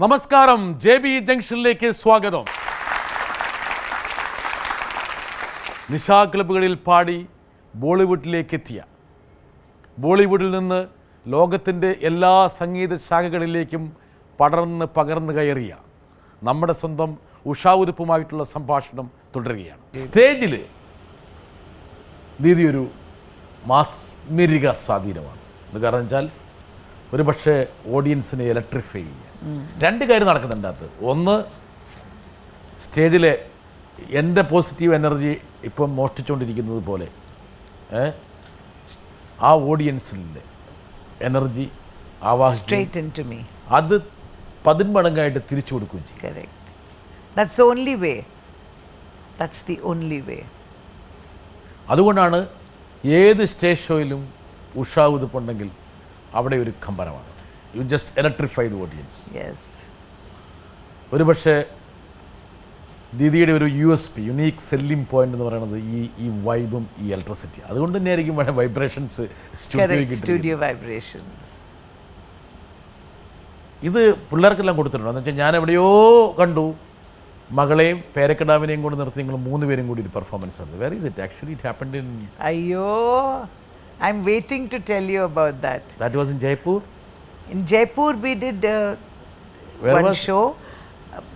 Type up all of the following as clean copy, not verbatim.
നമസ്കാരം, JB ജംഗ്ഷനിലേക്ക് സ്വാഗതം. നിശാ ക്ലബ്ബുകളിൽ പാടി ബോളിവുഡിലേക്ക് എത്തിയ, ബോളിവുഡിൽ നിന്ന് ലോകത്തിൻ്റെ എല്ലാ സംഗീത ശാഖകളിലേക്കും പകർന്ന് കയറിയ നമ്മുടെ സ്വന്തം ഉഷാ ഉതുപ്പുമായിട്ടുള്ള സംഭാഷണം തുടരുകയാണ്. സ്റ്റേജിൽ ദീദി ഒരു മാസ്മരിക സ്വാധീനമാണ്. എന്ന് കാരണം വെച്ചാൽ ഒരു പക്ഷേ ഓഡിയൻസിനെ ഇലക്ട്രിഫൈ ചെയ്യുക. രണ്ട് കാര്യം നടക്കുന്നുണ്ട് അതിനകത്ത്. ഒന്ന്, സ്റ്റേജിലെ എൻ്റെ പോസിറ്റീവ് എനർജി ഇപ്പം മോഷ്ടിച്ചുകൊണ്ടിരിക്കുന്നത് പോലെ ആ ഓഡിയൻസിൻ്റെ എനർജി ആവാഹിക്കും, അത് 10 മടങ്ങായിട്ട് തിരിച്ചു കൊടുക്കുകയും ചെയ്യും. അതുകൊണ്ടാണ് ഏത് സ്റ്റേജ് ഷോയിലും ഉഷാ ഉതുപ്പുണ്ടെങ്കിൽ അവിടെ ഒരു കമ്പനമാണ്. You just electrify the audience. ഒരു പക്ഷേ ദീദിയുടെ ഒരു USP, യുണീക്ക് സെല്ലിംഗ് പോയിന്റ് എന്ന് പറയുന്നത് ഈ വൈബും ഈ ഇലക്ട്രിസിറ്റി. അതുകൊണ്ട് തന്നെ ആയിരിക്കും വൈബ്രേഷൻസ് സ്റ്റുഡിയോ വൈബ്രേഷൻസ്. ഇത് പിള്ളേർക്കെല്ലാം കൊടുത്തിട്ടുണ്ട്. എന്ന് വെച്ചാൽ ഞാൻ എവിടെയോ കണ്ടു മകളെയും പേരക്കിടാവിനെയും കൊണ്ട് നിർത്തി നിങ്ങൾ 3 പേരും കൂടി ഒരു പെർഫോമൻസ് നടത്തി. Where is it? Actually it happened in... Ayyo, I'm waiting to tell you about that. That was in Jaipur? In Jaipur we did one show,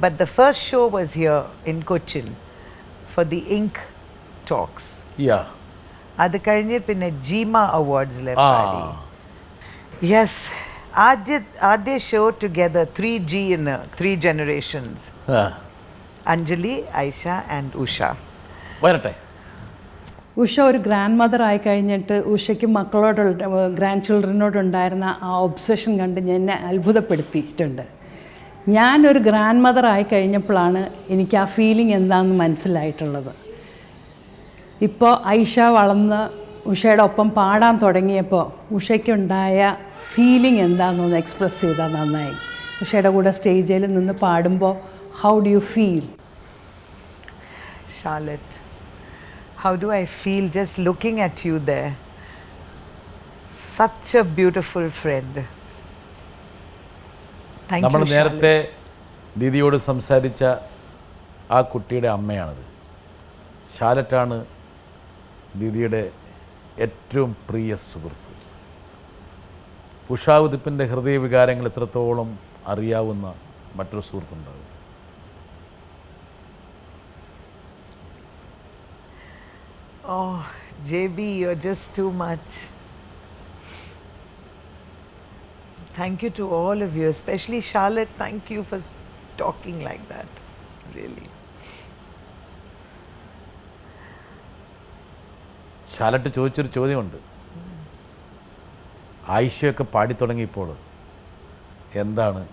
but the first show was here in Cochin for the Ink Talks. Yeah. Adu kazhinje pinne Jima Awards le paadi. Yes, Adya show together 3G in 3 generations. Anjali, Aisha and Usha. വരട്ടെ. ഉഷ ഒരു grand mother ആയി കഴിഞ്ഞിട്ട് ഉഷയ്ക്ക് grand ചിൽഡ്രനോടുണ്ടായിരുന്ന ആ obsession കണ്ട് എന്നെ അത്ഭുതപ്പെടുത്തിയിട്ടുണ്ട്. ഞാനൊരു grand mother ആയി കഴിഞ്ഞപ്പോഴാണ് എനിക്ക് ആ ഫീലിംഗ് എന്താണെന്ന് മനസ്സിലായിട്ടുള്ളത്. ഇപ്പോൾ ഐഷ വളർന്ന് ഉഷയുടെ ഒപ്പം പാടാൻ തുടങ്ങിയപ്പോൾ ഉഷയ്ക്കുണ്ടായ ഫീലിംഗ് എന്താണെന്നൊന്ന് എക്സ്പ്രസ് ചെയ്താൽ നന്നായി. ഉഷയുടെ കൂടെ സ്റ്റേജിൽ നിന്ന് പാടുമ്പോൾ how do you feel? Charlotte, how do I feel just looking at you there? Such a beautiful friend. Thank you, നമ്മൾ നേരത്തെ ദീദിയോട് സംസാരിച്ച ആ കുട്ടിയുടെ അമ്മയാണത്. ഷാലറ്റാണ് ദീദിയുടെ ഏറ്റവും പ്രിയ സുഹൃത്ത്. ഉഷാ ഉതുപ്പിൻ്റെ ഹൃദയവികാരങ്ങൾ എത്രത്തോളം അറിയാവുന്ന മറ്റൊരു സുഹൃത്തുണ്ടാകും. Oh, JB, you're just too much. Thank you to all of you, especially Charlotte. Thank you for talking like that, really. ഷാലറ്റ് ചോദിച്ചൊരു ചോദ്യമുണ്ട്. ആയിഷയൊക്കെ പാടിത്തുടങ്ങിയപ്പോൾ എന്താണ്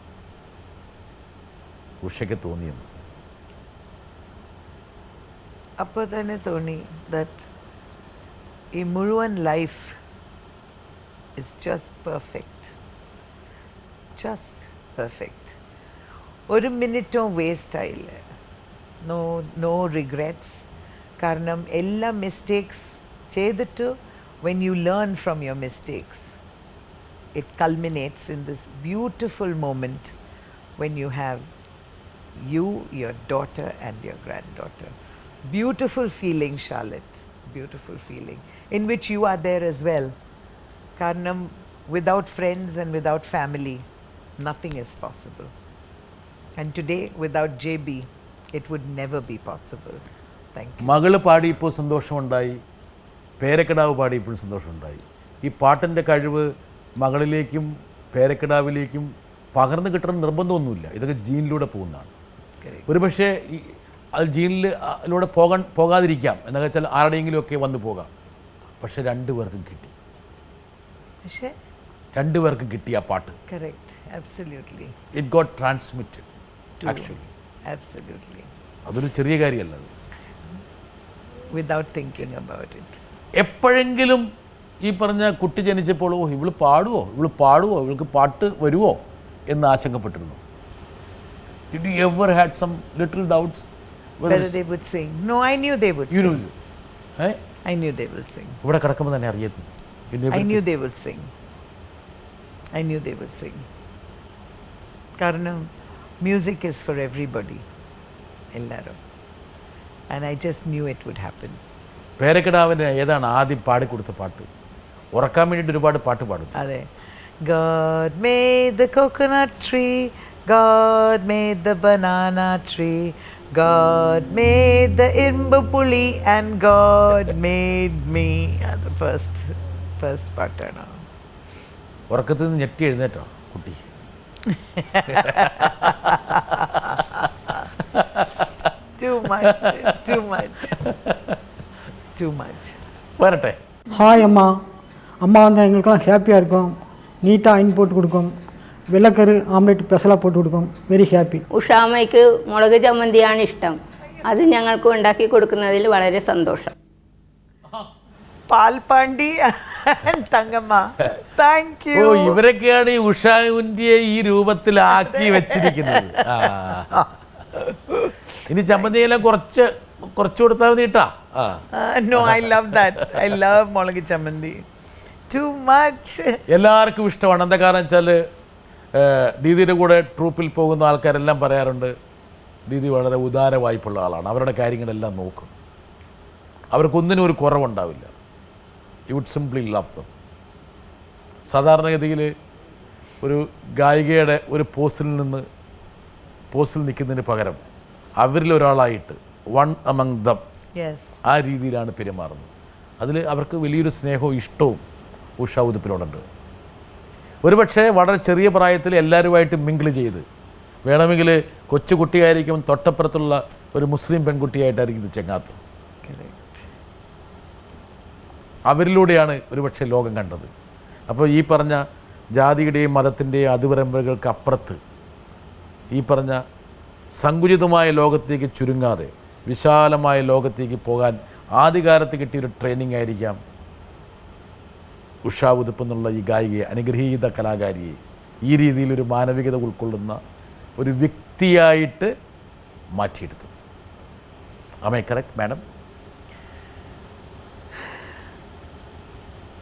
ഉഷയ്ക്ക് തോന്നിയെന്ന്? അപ്പോൾ തന്നെ തോന്നി that ഈ മുഴുവൻ ലൈഫ് is just perfect. ഒരു മിനിറ്റും വേസ്റ്റ് ആയില്ല. No regrets. കാരണം എല്ലാ മിസ്റ്റേക്സ് ചെയ്തിട്ട് when you learn from your mistakes, it culminates in this beautiful moment when you have you, your daughter and your granddaughter. Beautiful feeling, Charlotte. Beautiful feeling in which you are there as well. Karanam, without friends and without family, nothing is possible. And today, without JB, it would never be possible. Thank you. മകള് പാടിയപ്പോൾ സന്തോഷമുണ്ടായി, പേരക്കിടാവ് പാടിയപ്പോൾ സന്തോഷമുണ്ടായി. ഈ പാട്ടിൻ്റെ കഴിവ് മകളിലേക്കും പേരക്കിടാവിലേക്കും പകർന്നു കിട്ടണം നിർബന്ധമൊന്നുമില്ല. ഇതൊക്കെ ജീനിലൂടെ പോകുന്നതാണ്. ഒരുപക്ഷെ അത് ജീനിലൂടെ പോകാതിരിക്കാം. എന്നൊക്കെ വെച്ചാൽ ആരുടെയെങ്കിലുമൊക്കെ വന്നു പോകാം. പക്ഷെ 2 പേർക്കും കിട്ടി. പക്ഷേ 2 പേർക്കും കിട്ടി ആ പാട്ട്. Correct. Absolutely. It got transmitted. Actually. Absolutely. അതൊരു ചെറിയ കാര്യമല്ല അത്. Without thinking about it. എപ്പോഴെങ്കിലും ഈ പറഞ്ഞ കുട്ടി ജനിച്ചപ്പോൾ ഇവള് പാടുവോ ഇവൾക്ക് പാട്ട് വരുമോ എന്ന് ആശങ്കപ്പെട്ടിരുന്നു. Did you ever had some little doubts whether they would sing? No, I knew they would sing. I knew they will sing. ഇവിടെ കിടക്കുമ്പോൾ തന്നെ അറിയായിരുന്നു. I knew they would sing. കാരണം Music is for everybody. Ellarum. And I just knew it would happen. പേരക്കിടാവിന് ഏതാണ് ആദ്യം പാടിക്കൊടുത്ത പാട്ട്? ഉറക്കാൻ വേണ്ടിയിട്ട് ഒരുപാട് പാട്ട് പാടും. അതെ. God made the coconut tree, God made the banana tree, God made the imbupuli, and God made me. The first പാട്ടാണ്. ഉറക്കത്തിൽ നിന്ന് ഞെട്ടി എഴുന്നേറ്റോ കുട്ടി? Too much. വരട്ടെ. ஹாய் அம்மா. அம்மா வந்து எங்களுக்கெல்லாம் ஹாப்பியாக இருக்கும். நீட்டாக அயன் போட்டு கொடுக்கும். വെള്ളക്കറി ആംലെറ്റ് പെസല പോട്ട് കൊടുക്കും. Very happy. ഉഷാമ്മയ്ക്ക് മുളക് ചമ്മന്തിയാണ് ഇഷ്ടം. അത് ഞങ്ങൾക്ക് ഉണ്ടാക്കി കൊടുക്കുന്നതിൽ വളരെ സന്തോഷം. Palpandi Thankamma, thank you. ഓ, ഇവരൊക്കെയാണ് ഈ ഉഷാവിൻ്റെ ഈ രൂപത്തിലാക്കി വെച്ചിരിക്കുന്നത്. ഇനി ചമ്മന്തിയെല്ലാം കുറച്ച് കൊടുത്താൽ മതി കേട്ടാ. No, I love that. I love mulaku chammanthi too much. എല്ലാവർക്കും ഇഷ്ടമാണ്. എന്താ കാരണം വെച്ചാൽ ദീദിയുടെ കൂടെ ട്രൂപ്പിൽ പോകുന്ന ആൾക്കാരെല്ലാം പറയാറുണ്ട്, ദീദി വളരെ ഉദാര വായ്പുള്ള ആളാണ്, അവരുടെ കാര്യങ്ങളെല്ലാം നോക്കും, അവർക്കൊന്നിനും ഒരു കുറവുണ്ടാവില്ല. You would simply love them. സാധാരണഗതിയിൽ ഒരു ഗായികയുടെ ഒരു പോസ്റ്റിൽ നിൽക്കുന്നതിന് പകരം അവരിലൊരാളായിട്ട് വൺ അമംഗ് ദം, ആ രീതിയിലാണ് പെരുമാറുന്നത്. അതിൽ അവർക്ക് വലിയൊരു സ്നേഹവും ഇഷ്ടവും ഉഷ ഉതുപ്പിനോടുണ്ട്. ഒരുപക്ഷെ വളരെ ചെറിയ പ്രായത്തിൽ എല്ലാവരുമായിട്ട് മിങ്കിൾ ചെയ്ത്, വേണമെങ്കിൽ കൊച്ചുകുട്ടിയായിരിക്കും തൊട്ടപ്പുറത്തുള്ള ഒരു മുസ്ലിം പെൺകുട്ടിയായിട്ടായിരിക്കും ഇത് ചെങ്ങാത്തം. അവരിലൂടെയാണ് ഒരുപക്ഷെ ലോകം കണ്ടത്. അപ്പോൾ ഈ പറഞ്ഞ ജാതിയുടെയും മതത്തിൻ്റെയും അതിവരമ്പുകൾക്ക് അപ്പുറത്ത് ഈ പറഞ്ഞ സങ്കുചിതമായ ലോകത്തേക്ക് ചുരുങ്ങാതെ വിശാലമായ ലോകത്തേക്ക് പോകാൻ ആദ്യകാലത്ത് കിട്ടിയൊരു ട്രെയിനിങ് ആയിരിക്കാം ഉഷ ഉതുപ്പ് എന്നുള്ള ഈ ഗായികയെ, അനുഗ്രഹീത കലാകാരിയെ ഈ രീതിയിലൊരു മാനവികത ഉൾക്കൊള്ളുന്ന ഒരു വ്യക്തിയായിട്ട് മാറ്റിയെടുത്തത്. Am I correct, madam?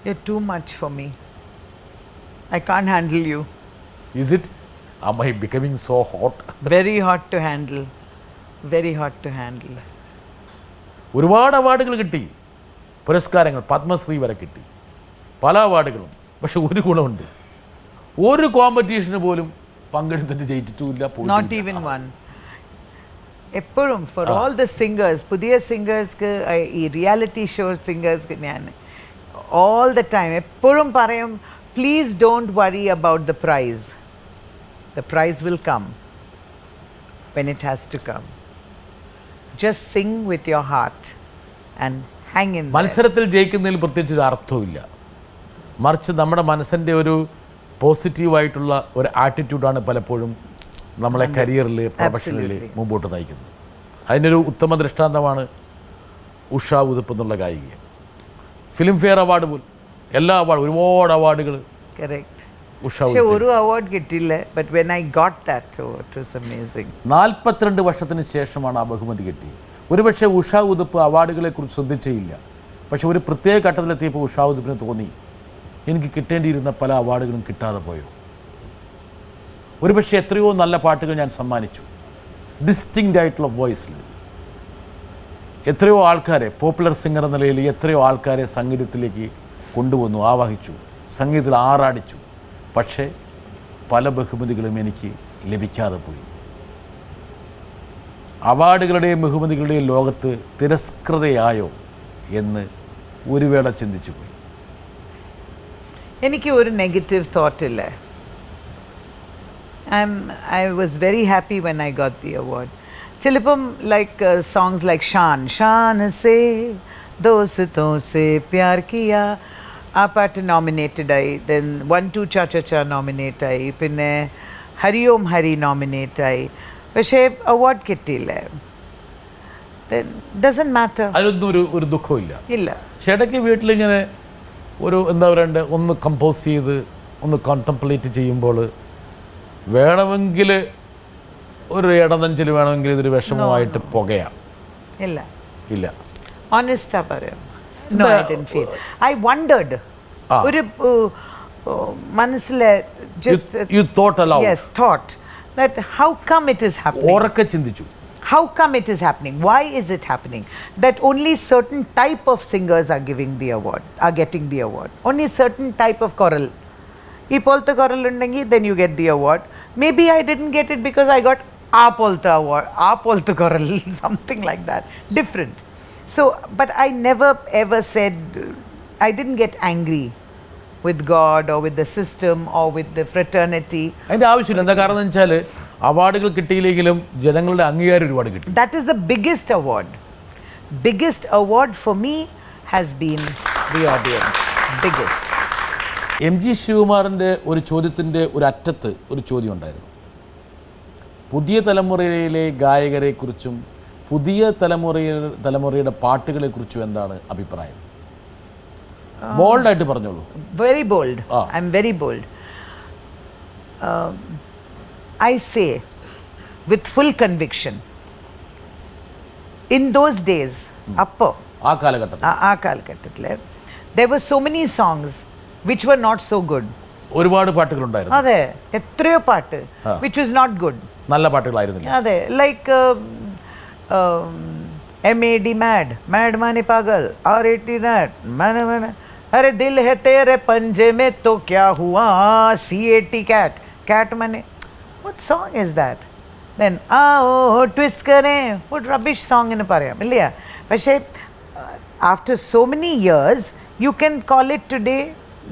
You're too much for me. I can't handle you. Is it? Am I becoming so hot? Very hot to handle. Very hot to handle. ഒരുപാട് അവാർഡുകൾ കിട്ടി, പുരസ്കാരങ്ങൾ, പത്മശ്രീ വരെ കിട്ടി, പല അവാർഡുകളും. പക്ഷെ ഒരു ഗുണമുണ്ട്, ഒരു കോമ്പറ്റീഷന് പോലും പങ്കെടുത്തിട്ട് ജയിച്ചിട്ടുമില്ല. Not even one. എപ്പോഴും ഫോർ ഓൾ ദ സിംഗേഴ്സ്, പുതിയ സിംഗേഴ്സ്ക്ക്, ഈ റിയാലിറ്റി ഷോ സിംഗേഴ്സ്ക്ക് ഞാൻ all the time എപ്പോഴും പറയും, please don't worry about the prize. The prize will come when it has to come. Just sing with your heart and hang in there. മത്സരത്തിൽ ജയിക്കുന്നതിൽ പ്രത്യേകിച്ച് ഒരു അർത്ഥവുമില്ല, മറിച്ച് നമ്മുടെ മനസ്സിൻ്റെ ഒരു പോസിറ്റീവായിട്ടുള്ള ഒരു ആറ്റിറ്റ്യൂഡാണ് പലപ്പോഴും നമ്മളെ കരിയറിൽ, പ്രൊഫഷണലിൽ മുമ്പോട്ട് നയിക്കുന്നത്. അതിനൊരു ഉത്തമ ദൃഷ്ടാന്തമാണ് ഉഷ ഉതുപ്പ് എന്നുള്ള ഗായിക. ഫിലിം ഫെയർ അവാർഡ് പോലും, എല്ലാ അവാർഡും, ഒരുപാട് അവാർഡുകൾ. പക്ഷേ ഒരു അവാർഡ് കിട്ടിയില്ല. But when I got that, it was amazing. 42 വർഷത്തിന് ശേഷമാണ് ആ ബഹുമതി കിട്ടിയത്. ഒരുപക്ഷെ ഉഷ ഉതുപ്പ് അവാർഡുകളെക്കുറിച്ച് ശ്രദ്ധിച്ചേയില്ല. പക്ഷെ ഒരു പ്രത്യേക ഘട്ടത്തിലെത്തിയപ്പോൾ ഉഷ ഉതുപ്പിന് തോന്നി, എനിക്ക് കിട്ടേണ്ടിയിരുന്ന പല അവാർഡുകളും കിട്ടാതെ പോയോ. ഒരുപക്ഷെ എത്രയോ നല്ല പാട്ടുകൾ ഞാൻ സമ്മാനിച്ചു, ഡിസ്റ്റിങ്ക്റ്റ് ആയിട്ടുള്ള വോയിസിൽ. എത്രയോ ആൾക്കാരെ, പോപ്പുലർ സിംഗർ എന്ന നിലയിൽ എത്രയോ ആൾക്കാരെ സംഗീതത്തിലേക്ക് കൊണ്ടുവന്നു, ആവാഹിച്ചു, സംഗീതത്തിൽ ആറാടിച്ചു. പക്ഷേ പല ബഹുമതികളും എനിക്ക് ലഭിക്കാതെ പോയി. അവാർഡുകളുടെയും ബഹുമതികളുടെയും ലോകത്ത് തിരസ്കൃതയായോ എന്ന് ഒരു വേള ചിന്തിച്ചു പോയി. എനിക്ക് ഒരു നെഗറ്റീവ് തോട്ട് ഇല്ല. I was very happy when I got the award. ചിലപ്പം ലൈക്ക് സോങ്സ് ലൈക്ക് ഷാൻ സേ ദോസ്തോ സേ പ്യാർ കിയാ, ആ പാട്ട് നോമിനേറ്റഡ് ആയി. ദെൻ 1-2 cha നോമിനേറ്റ് ആയി. പിന്നെ ഹരി ഓം ഹരി നോമിനേറ്റ് ആയി. പക്ഷേ അവാർഡ് കിട്ടിയില്ല. Then doesn't matter. അതിലൊന്നും ഒരു ദുഃഖമില്ല. ഇല്ല. പക്ഷേ ഇടയ്ക്ക് വീട്ടിലിങ്ങനെ ഒരു എന്താ പറയണ്ടേ, ഒന്ന് കമ്പോസ് ചെയ്ത് ഒന്ന് കോൺടംപ്ലേറ്റ് ചെയ്യുമ്പോൾ വേണമെങ്കിൽ ഒരു ഇടനെഞ്ചിൽ വേണമെങ്കിൽ ഇതൊരു വിഷമമായിട്ട് പുകയാം. ഇല്ല ഇല്ല, ഓണസ്റ്റാ പറയാം. No, I didn't feel. I wondered. ഒരു മനസ്സിലെ just you thought aloud. Yes, thought that how come it is happening? ഉറക്കെ ചിന്തിച്ചു. How come it is happening? Why is it happening? That only certain type of singers are giving the award, are getting the award. Only certain type of choral. If polta choral undengi, then you get the award. Maybe I didn't get it because I got a polta award, a polta choral, something like that. Different. So, but I never ever said, I didn't get angry with God or with the system or with the fraternity. അതിൻ്റെ ആവശ്യമില്ല. എന്താ കാരണം എന്ന് വെച്ചാൽ അവാർഡുകൾ കിട്ടിയില്ലെങ്കിലും ജനങ്ങളുടെ അംഗീകാരം ഒരുപാട് കിട്ടി. That is the biggest award. Biggest award for me has been the audience. Biggest. MG ശിവകുമാറിൻ്റെ ഒരു ചോദ്യത്തിൻ്റെ ഒരു അറ്റത്ത് ഒരു ചോദ്യം ഉണ്ടായിരുന്നു. പുതിയ തലമുറയിലെ ഗായകരെക്കുറിച്ചും പുതിയ തലമുറയുടെ പാട്ടുകളെക്കുറിച്ചും എന്താണ് അഭിപ്രായം? ബോൾഡായിട്ട് പറഞ്ഞോളൂ. Very bold. I'm very bold. I say with full conviction, in those days, ആ കാലഘട്ടത്തിൽ there were so many songs which were not so good. ഒരുപാട് പാട്ടുകളുണ്ടായിരുന്നു. അതെ, എത്രയോ പാട്ട് which was not good. നല്ല പാട്ടുകളായിരുന്നില്ല. അതെ, like MAD mad, mad माने पागल, R80 nat, माने माने, अरे दिल है तेरे पंजे में तो क्या हुआ, CAT cat, cat माने, what song is that? Then आओ twist करें, what rubbish song इन्हें പറയാം ഇല്ലയാ. പക്ഷേ after so many years you can call it today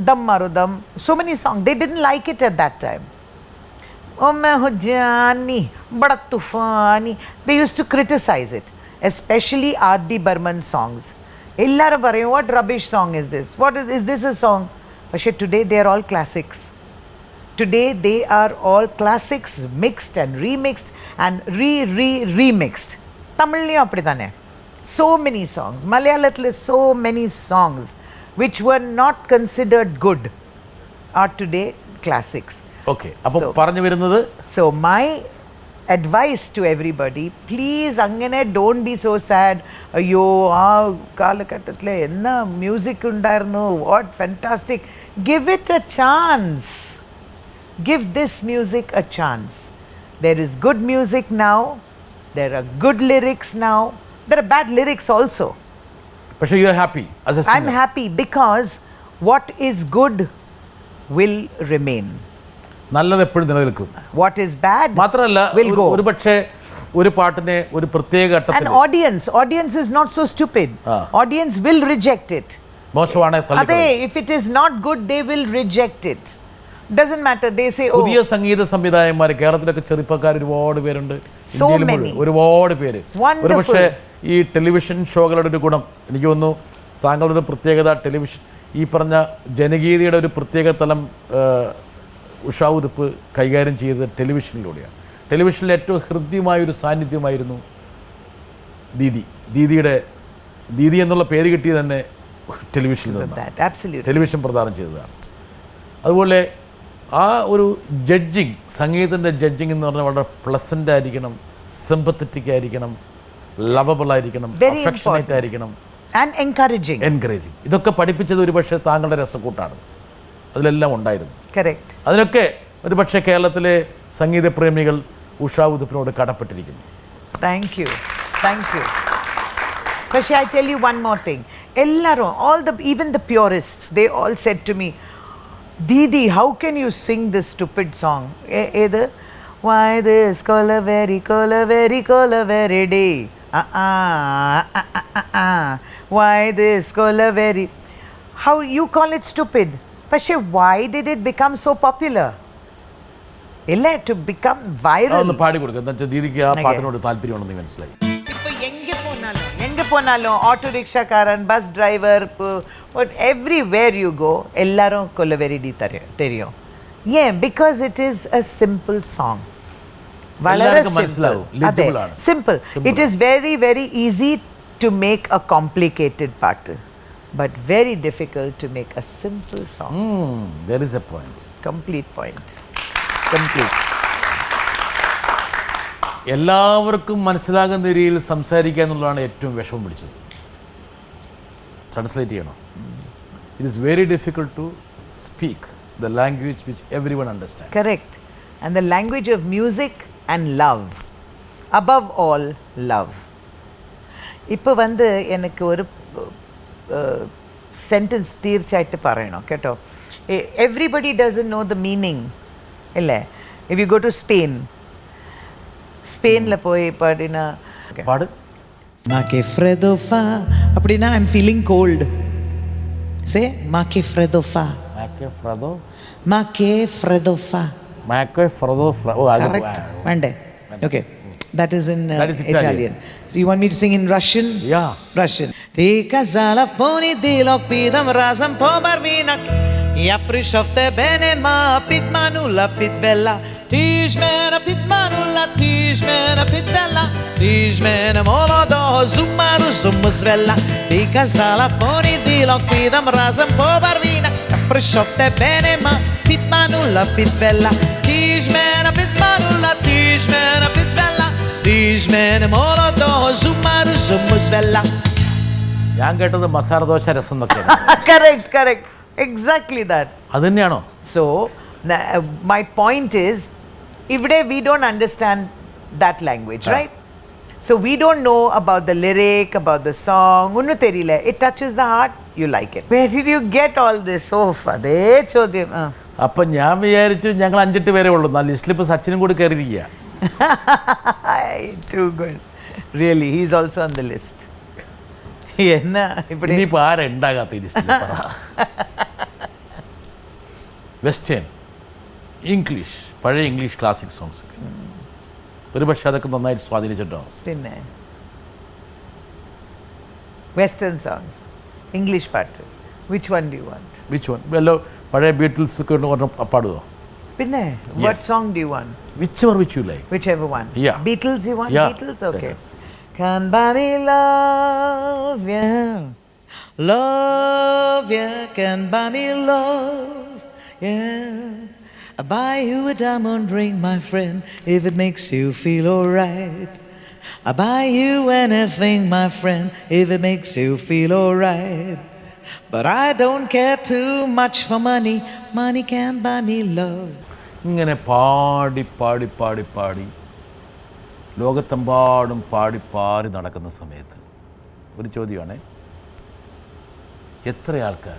dam maro dam, so many songs they didn't like it at that time. Oh मैं हो जानी बड़ा तूफानी, they used to criticize it, especially R.D. Burman songs. എല്ലാവരും പറയും what rubbish song is this, what is this a song? പക്ഷേ today they are all classics. Today they are all classics mixed and remixed and remixed. തമിഴിലും அப்படி தானே, so many songs. മലയാളത്തിൽ so many songs which were not considered good are today classics. Okay, അപ്പോൾ പറഞ്ഞു വരുന്നത്, so my advice to everybody, please അങ്ങനെ don't be so sad. അയ്യോ ആ കാലഘട്ടത്തിൽ എന്നാ മ്യൂസിക് ഉണ്ടായിരുന്നു, what fantastic. Give it a chance. Give this music a chance. There is good music now. There are good lyrics now. There are bad lyrics also. പക്ഷേ you are happy as a singer. I'm happy because what is good will remain. നല്ലത് എപ്പോഴും നിലനിൽക്കും. What is bad മാത്രമല്ല will go. ഒരു പക്ഷേ ഒരു പാട്ടിനെ ഒരു പ്രത്യേക ഘട്ടത്തിൽ An audience is not so stupid. Audience will reject it. മോശമാണ് Ade, if it is not good, they will reject it. Doesn't matter. They say, oh. പുതിയ സംഗീത സംവിധായകന്മാർ കേരളത്തിലൊക്കെ ചെറുപ്പക്കാർ ഒരുപാട് പേരുണ്ട്. So ഇന്ത്യയിൽ many. ഒരുപാട് പേര്. Wonderful. ഒരു പക്ഷേ ഈ ടെലിവിഷൻ ഷോകളുടെ ഒരു ഗുണം എനിക്ക് തോന്നുന്നു, താങ്കളുടെ പ്രത്യേകത ടെലിവിഷൻ ഈ പറഞ്ഞ ജനകീയതയുടെ ഒരു പ്രത്യേക തലം ഉഷാ ഉതുപ്പ് കൈകാര്യം ചെയ്തത് ടെലിവിഷനിലൂടെയാണ്. ടെലിവിഷനിൽ ഏറ്റവും ഹൃദ്യമായൊരു സാന്നിധ്യമായിരുന്നു ദീദി എന്നുള്ള പേര് കിട്ടിയത് തന്നെ ടെലിവിഷനിൽ നിന്നാണ്. ടെലിവിഷൻ പ്രദാനം ചെയ്തതാണ്. അതുപോലെ ആ ഒരു ജഡ്ജിങ്, സംഗീതത്തിൻ്റെ ജഡ്ജിങ് എന്ന് പറഞ്ഞാൽ വളരെ പ്ലസൻ്റ് ആയിരിക്കണം, സിമ്പത്തറ്റിക് ആയിരിക്കണം, ലവബിൾ ആയിരിക്കണം, അഫെക്ഷനേറ്റ് ആയിരിക്കണം, and encouraging. ഇതൊക്കെ പഠിപ്പിച്ചത് ഒരു പക്ഷേ താങ്കളുടെ രസക്കൂട്ടാണ്. അതിലെല്ലാം ഉണ്ടായിരുന്നു. Correct. അതിനൊക്കെ ഒരു പക്ഷേ കേരളത്തിലെ സംഗീതപ്രേമികൾ ഉഷാ ഉതുപ്പിനോട് കടപ്പെട്ടിരിക്കുന്നു. Thank you. But I tell you one more thing. Even the purists, they all said to me, Didi, how can you sing this stupid song? Why this colaveri day? Why this colaveri? How you call it stupid? But why did it become so popular? To become viral. ഒന്ന് പാടി കൊടുക്കുക. എന്താ വെച്ചാൽ ദീദിക്ക് ആ പാട്ടിനോട് താല്പര്യമുണ്ടെന്ന് മനസ്സിലായി. ഇപ്പോൾ എங்கே പോനാലും ഓട്ടോ റിക്ഷക്കാരൻ, bus driver, everywhere you go, എല്ലാരും കൊല്ലവെരിടി தெரியும். Because it is a simple song. വളരെ simple. It is very, very easy to make a complicated പാട്ട്, but very difficult to make a simple song. There is a point. Complete point. എല്ലാവർക്കും മനസ്സിലാകുന്ന രീതിയിൽ സംസാരിക്കുക എന്നുള്ളതാണ് ഏറ്റവും വിഷമം പിടിച്ചത്. ട്രാൻസ്ലേറ്റ് ചെയ്യണം. It is very difficult to speak the language which everyone understand. Correct. and the language of music and love. Above all, love. ഇപ്പോൾ വന്ന് എനിക്ക് ഒരു സെൻറ്റൻസ് തീർച്ചയായിട്ട് പറയണം കേട്ടോ. Everybody doesn't know the meaning അല്ലേ. ഇഫ് യു ഗോ ടു സ്പെയിനിൽ പോയി പാടിന പാട്. Ma che freddo fa. Appadina, I'm feeling cold. Say, ma che freddo fa. Ma che freddo fa. Correct. Mande. Okay. That is in That is Italian. Italian. So you want me to sing in Russian? Yeah. Russian. Ti kazala v ponedilok pidem razem po barvinak. Ja prišel v tebe nema pit manula pit vela. Tiž mene pit manula, tiž mene pit vela. Tiž mene molodo zumaru zumu zvela. Ti kazala v ponedilok pidem razem po barvinak. Ja prišel v tebe nema pit manula pit vela. Tiž mene pit manula, tiž mene pit vela. Tiž mene molodo zumaru zumu zvela. ഞാൻ കേട്ടത് മസാല ദോശ രസം എന്നൊക്കെയാണ്. correct, exactly that. അത് തന്നെയാണോ? So my point is, ഇവിടെ we don't understand that language, right? So we don't know about the lyric, about the song. ഒന്നും തെരിയില്ല. It touches the heart, you like it. Where did you get all this? അതേ ചോദ്യം. അപ്പം ഞാൻ വിചാരിച്ചു ഞങ്ങൾ 5-8 പേരേ ഉള്ളൂ. എന്നാൽ ലിസ്റ്റിൽ ഇപ്പോൾ സച്ചിനും കൂടി കയറിയിരിക്കുക. Too good. Really, he's also on the list. എന്നാ ഇവിടെ ഇനിയിപ്പോൾ ആരാ ഉണ്ടാകാത്ത ഈ ലിസ്റ്റിൽ? വെസ്റ്റേൺ, ഇംഗ്ലീഷ്, പഴയ ഇംഗ്ലീഷ് ക്ലാസിക് സോങ്സ് ഒക്കെ ഒരു പക്ഷേ അതൊക്കെ നന്നായിട്ട് സ്വാധീനിച്ചിട്ടോ? പിന്നെ വെസ്റ്റേൺ സോങ്സ്, ഇംഗ്ലീഷ് പാട്ട്. Which one do you want? Which one? വല്ലോ പഴയ ബീറ്റിൽസ് ഒക്കെ പാടുമോ? പിന്നെ what song do you want? Whichever which you like. Whichever one. Yeah. Beatles you want? Yeah. Beatles? Okay. Yes. Can buy me love, yeah. Love, yeah, can buy me love, yeah. I buy you a diamond ring, my friend, if it makes you feel alright. I buy you anything, my friend, if it makes you feel alright. But I don't care too much for money. Money can't buy me love. ഇങ്ങനെ പാടി പാടി പാടി പാടി ലോകത്തെമ്പാടും പാടി നടക്കുന്ന സമയത്ത് ഒരു ചോദ്യമാണ്, എത്ര ആൾക്കാർ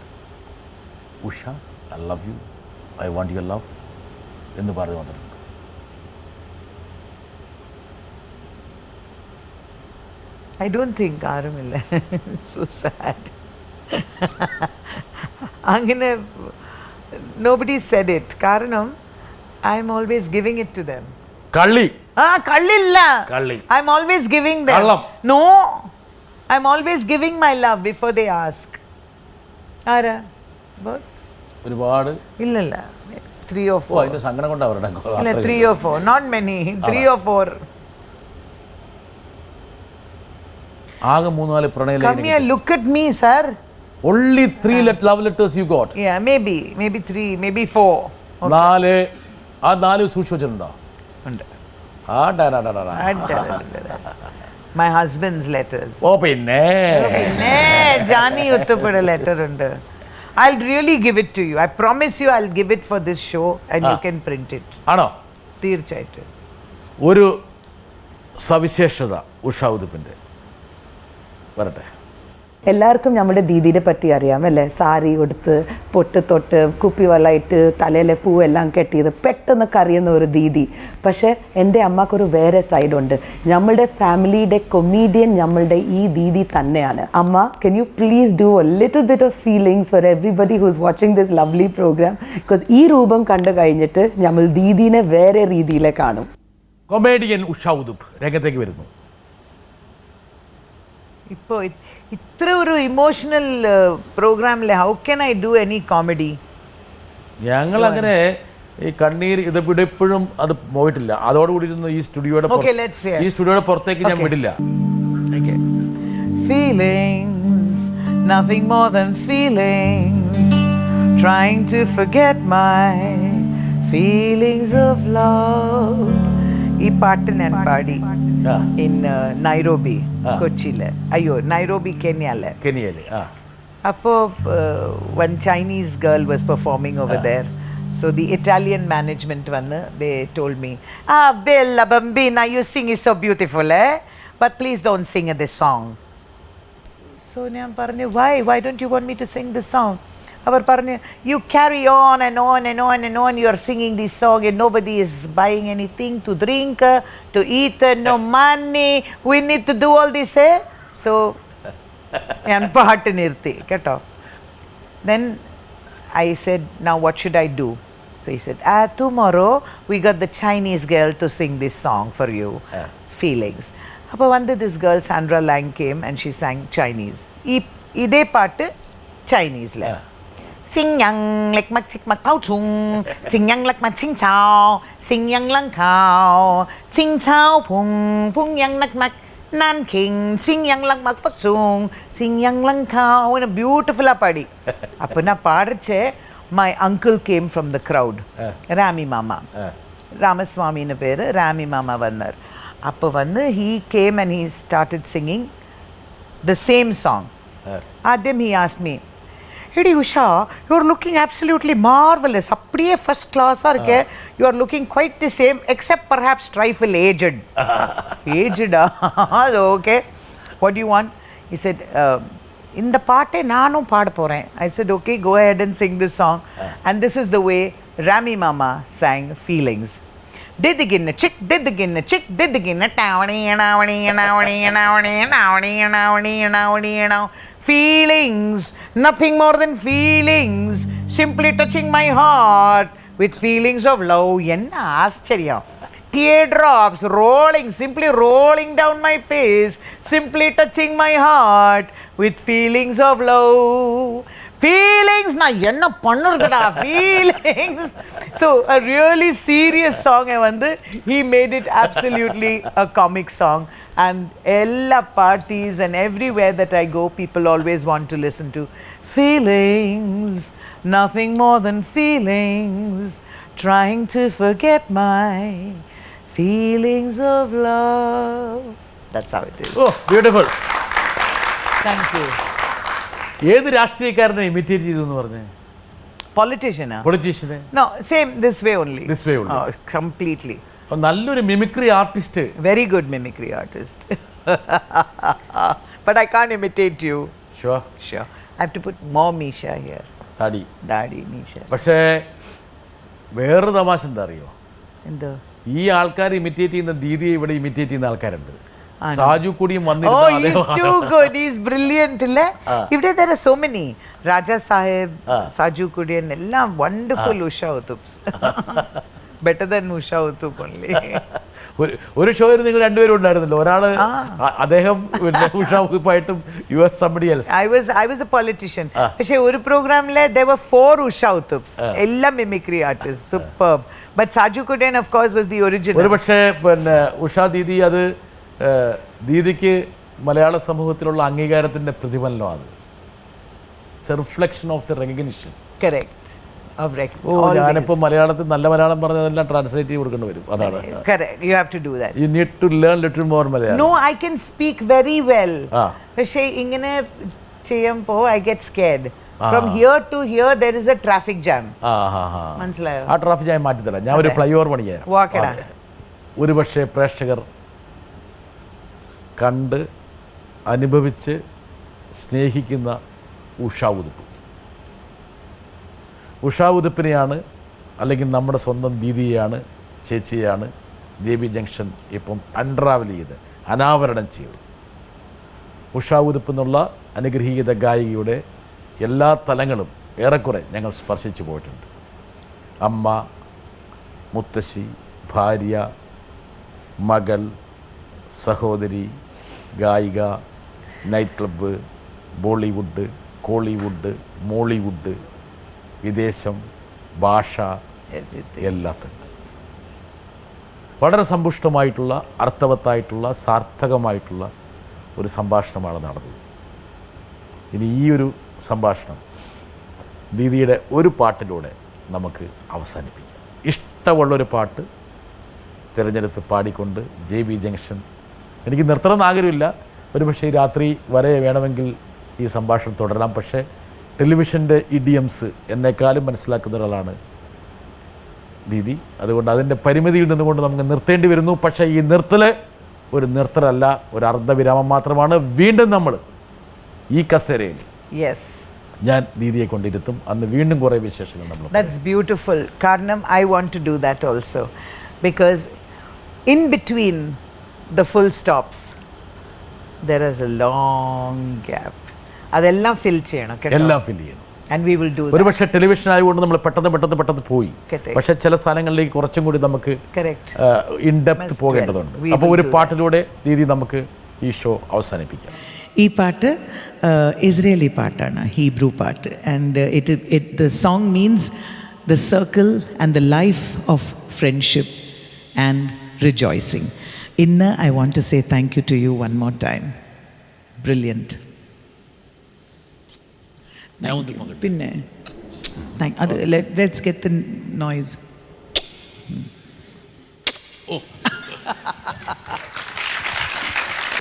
Usha I love you, I want your love എന്ന് പറഞ്ഞു വന്നിട്ടുണ്ട്? I don't think ആരുമില്ല. So sad. അങ്ങനെ nobody said it. കാരണം I'm always giving it to them. കള്ളി. കള്ളില്ല. കള്ളി. I'm always giving them. കള്ളം. No. I'm always giving my love before they ask. ആരാ? ഒരുപാട്. ഇല്ലല്ല. 3 or 4. അതിന്റെ സങ്കടം കൊണ്ട് അവരുടെ ഇല്ല, 3 or 4. Not many. 3 or 4. ആകെ 3-4 പ്രണയ Come here, look at me, sir. Only 3 love letters you got. Yeah, maybe 3, maybe 4. 4. ആ 4 സൂക്ഷിച്ചു വെച്ചിട്ടുണ്ടോ? ഉണ്ട്. ആ My husband's letters. ഓ പിന്നെ Jani Uttappada letter ഉണ്ട്. I'll really give it to you. I promise you I'll give it for this show and you can print it. ആണോ? തീർച്ചയായിട്ടും. ഒരു സവിശേഷത ഉഷ ഉതുപ്പിൻ്റെ വരട്ടെ. എല്ലാവർക്കും നമ്മുടെ ദീദിയെ പറ്റി അറിയാം അല്ലേ. സാരി കൊടുത്ത് പൊട്ട് തൊട്ട് കുപ്പി വെള്ളമായിട്ട് തലയിലെ പൂവെല്ലാം കെട്ടിയത് പെട്ടെന്നൊക്കെ അറിയുന്ന ഒരു ദീദി. പക്ഷേ എൻ്റെ അമ്മക്കൊരു വേറെ സൈഡുണ്ട്. നമ്മളുടെ ഫാമിലിയുടെ കൊമീഡിയൻ നമ്മളുടെ ഈ ദീദി തന്നെയാണ്. അമ്മ, can you please do a little bit of feelings for everybody who's watching this lovely programme? Because ഈ രൂപം കണ്ടു കഴിഞ്ഞിട്ട് നമ്മൾ ദീദിനെ വേറെ രീതിയിലെ കാണും. കൊമേഡിയൻ ഉഷ ഉതുപ്പ് രംഗത്തേക്ക് വരുന്നു. ഇപ്പോൾ ഇത്ര ഒരു ഇമോഷണൽ പ്രോഗ്രാമിലെ how can I do any comedy? ഞങ്ങൾ അങ്ങനെ ഈ കണ്ണീർ ഇത് ഇപ്പോഴും അത് പോയിട്ടില്ല. അതോടുകൂടി ഈ സ്റ്റുഡിയോയുടെ പുറത്തേക്ക് ഞാൻ വിടില്ല. Feelings, nothing more than feelings, trying to forget my feelings of love. ഈ പാട്ട് ഞാൻ പാടി in Nairobi, കൊച്ചിയില്. അയ്യോ, നൈറോബി കെനിയയില്. അപ്പോൾ one Chinese girl was performing over there So the Italian management they told me, Bella Bambina, you sing is so beautiful, but please don't sing this song. So ഞാൻ പറഞ്ഞു, why don't you want me to sing this song? അവർ പറഞ്ഞു, you carry on and on and on and on, you are singing this song and nobody is buying anything to drink, to eat, no money, we need to do all this. So ഞാൻ പാട്ട് നിർത്തി കേട്ടോ. Then I said, now what should I do? So he said, tomorrow we got the Chinese girl to sing this song for you, Feelings. അപ്പോൾ one day this girl, Sandra Lang, came and she sang Chinese. ഇതേ പാട്ട് ചൈനീസിൽ. Sing yang lek mak chik mak pao chung, sing yang lek mak ching chao, sing yang lang kao, sing chao pung, pung yang nak mak nan king, sing yang lang mak pak chung, sing yang lang kao. In a beautiful apadi. Apna paadche, my uncle came from the crowd, Rami Mama. Ramaswamy na peru, Rami Mama vannar. Appo vannu he came and he started singing the same song. Then he asked me, Hey Usha, you are looking absolutely marvelous. அப்படியே first class இருக்கு. You are looking quite the same, except perhaps trifle aged. Aged? Okay. What do you want? He said, இந்த பாட்டை நானும் பாட போறேன். I said, okay, go ahead and sing this song. And this is the way Rami Mama sang Feelings. Didigina chick, didigina chick, didigina towny and awny and awny and awny and awny and awny and awny and awny. Feelings, nothing more than feelings, simply touching my heart with feelings of love. Enna aschariyam. Teardrops rolling, simply rolling down my face, simply touching my heart with feelings of love. Feelings, na enna pannurdada feelings. So a really serious song he made it absolutely a comic song. And ella parties and everywhere that I go, people always want to listen to Feelings, nothing more than feelings, trying to forget my feelings of love. That's how it is. Oh, beautiful. Thank you. ഏത് രാഷ്ട്രീയക്കാരനെ imitate ചെയ്തു എന്ന് പറഞ്ഞേ? Politician? പൊളിറ്റീഷ്യനെ? No, same, this way only. This way only. Oh, completely. നല്ലൊരു mimicry artist. Very good mimicry artist. But I can't imitate you. Sure. Sure. I have to put more Misha here. താടി. Daddy, Misha. പക്ഷേ വേറൊരു തമാശ എന്താ അറിയോ? എന്താ? ഈ ആൾക്കാർ ഇമിറ്റേറ്റ് ചെയ്യുന്ന ദീദിയെ ഇവിടെ ഇമിറ്റേറ്റ് ചെയ്യുന്ന ആൾക്കാരുണ്ട്. സാജു കൂടിയും Oh, he's too good. He's brilliant. If there are so many. Raja Sahib, Saju Kudian, all wonderful Usha Uthups. Better than Usha Uthup only. ഒരു ഷോയിൽ നിങ്ങൾ രണ്ടുപേരും ഉണ്ടായിരുന്നല്ലോ. ഒരാള് അദ്ദേഹം ഉഷ ഉതുപ്പായിട്ടും you are somebody else. I was a politician. പക്ഷേ ഒരു പ്രോഗ്രാമിലെ there were 4 Usha Uthups. എല്ലാം mimicry artists. Superb. But Saju Kudian of course was the original. ഒരു പക്ഷേ പിന്നെ ഉഷ ദീദി അത് ദീദിക്ക് മലയാള സമൂഹത്തിലുള്ള അംഗീകാരത്തിൻ്റെ പ്രതിഫലനമാണ്. It's A reflection of the recognition. Correct. ഞാനിപ്പോൾ മലയാളത്തിൽ നല്ല മലയാളം പറഞ്ഞതെല്ലാം ട്രാൻസ്ലേറ്റ് ചെയ്ത് കൊടുക്കേണ്ടി വരും. അതാണ്. Correct. You have to do that. You need to learn little more Malayalam. No, I can speak very well. പക്ഷേ ഇങ്ങനെ ചെയ്യുമ്പോൾ I get scared. From here to here there is a traffic jam. മനസ്സിലായോ? ആ traffic jam മാറ്റിത്തരാം. ഞാൻ ഒരു fly over പണിയാം. വാക്കടാ. ഒരു പക്ഷേ പ്രേക്ഷകർ കണ്ട് അനുഭവിച്ച് സ്നേഹിക്കുന്ന ഉഷാ ഉതുപ്പ്. ഉഷാ ഉതുപ്പിനെയാണ്, അല്ലെങ്കിൽ നമ്മുടെ സ്വന്തം ദീദിയെയാണ്, ചേച്ചിയെയാണ് ദേവി ജംഗ്ഷൻ ഇപ്പം അൺട്രാവൽ ചെയ്ത് അനാവരണം ചെയ്തു. ഉഷാ ഉതുപ്പ് എന്നുള്ള അനുഗ്രഹീത ഗായികയുടെ എല്ലാ തലങ്ങളും ഏറെക്കുറെ ഞങ്ങൾ സ്പർശിച്ചു പോയിട്ടുണ്ട്. അമ്മ, മുത്തശ്ശി, ഭാര്യ, മകൾ, സഹോദരി, ഗായിക, night club, Bollywood, Kollywood, Mollywood, വിദേശം, ഭാഷ, എല്ലാത്തിനും വളരെ സമ്പുഷ്ടമായിട്ടുള്ള, അർത്ഥവത്തായിട്ടുള്ള, സാർത്ഥകമായിട്ടുള്ള ഒരു സംഭാഷണമാണ് നടന്നത്. ഇനി ഈ ഒരു സംഭാഷണം ദീദിയുടെ ഒരു പാട്ടിലൂടെ നമുക്ക് അവസാനിപ്പിക്കാം. ഇഷ്ടമുള്ളൊരു പാട്ട് തിരഞ്ഞെടുത്ത് പാടിക്കൊണ്ട് JB ജംഗ്ഷൻ. എനിക്ക് നിർത്തണമെന്ന് ആഗ്രഹമില്ല. ഒരുപക്ഷെ രാത്രി വരെ വേണമെങ്കിൽ ഈ സംഭാഷണം തുടരാം. പക്ഷേ ടെലിവിഷൻ്റെ ഇഡിയംസ് എന്നെക്കാളും മനസ്സിലാക്കുന്ന ഒരാളാണ് ദീദി. അതുകൊണ്ട് അതിൻ്റെ പരിമിതിയിൽ നിന്നുകൊണ്ട് നമുക്ക് നിർത്തേണ്ടി വരുന്നു. പക്ഷേ ഈ നിർത്തൽ ഒരു നിർത്തലല്ല, ഒരു അർദ്ധവിരാമം മാത്രമാണ്. വീണ്ടും നമ്മൾ ഈ കസേരയിൽ Yes. ഞാൻ ദീദിയെ കൊണ്ടിരുത്തും. അന്ന് വീണ്ടും കുറേ വിശേഷങ്ങൾ നമ്മൾ That's beautiful. Karnam, I want to do that also. Because in between the full stops, there is a long gap. അതെല്ലാം ഫിൽ ചെയ്യണം കേട്ടോ. എല്ലാം ഫില്ല് ചെയ്യണം. And we will do that. ഒരുപക്ഷെ ടെലിവിഷൻ ആയതുകൊണ്ട് നമ്മൾ പെട്ടെന്ന് പോയി. Correct. പക്ഷേ ചില സ്ഥലങ്ങളിലേക്ക് കുറച്ചും കൂടി നമുക്ക് Correct. ഇൻ ഡെപ്ത് പോകേണ്ടതുണ്ട്. We അപ്പോൾ will ഒരു do പാട്ടിലൂടെ ദീദി നമുക്ക് ഈ ഷോ അവസാനിപ്പിക്കാം. ഈ പാട്ട് ഇസ്രേലി പാട്ടാണ്, ഹീബ്രു പാട്ട്. And the song means the circle and the life of friendship and rejoicing. ഇന്ന് I want to say thank you to you one more time. Brilliant. പിന്നെ അത് ലെറ്റ്സ് ഗെറ്റ് ദ നോയ്സ്.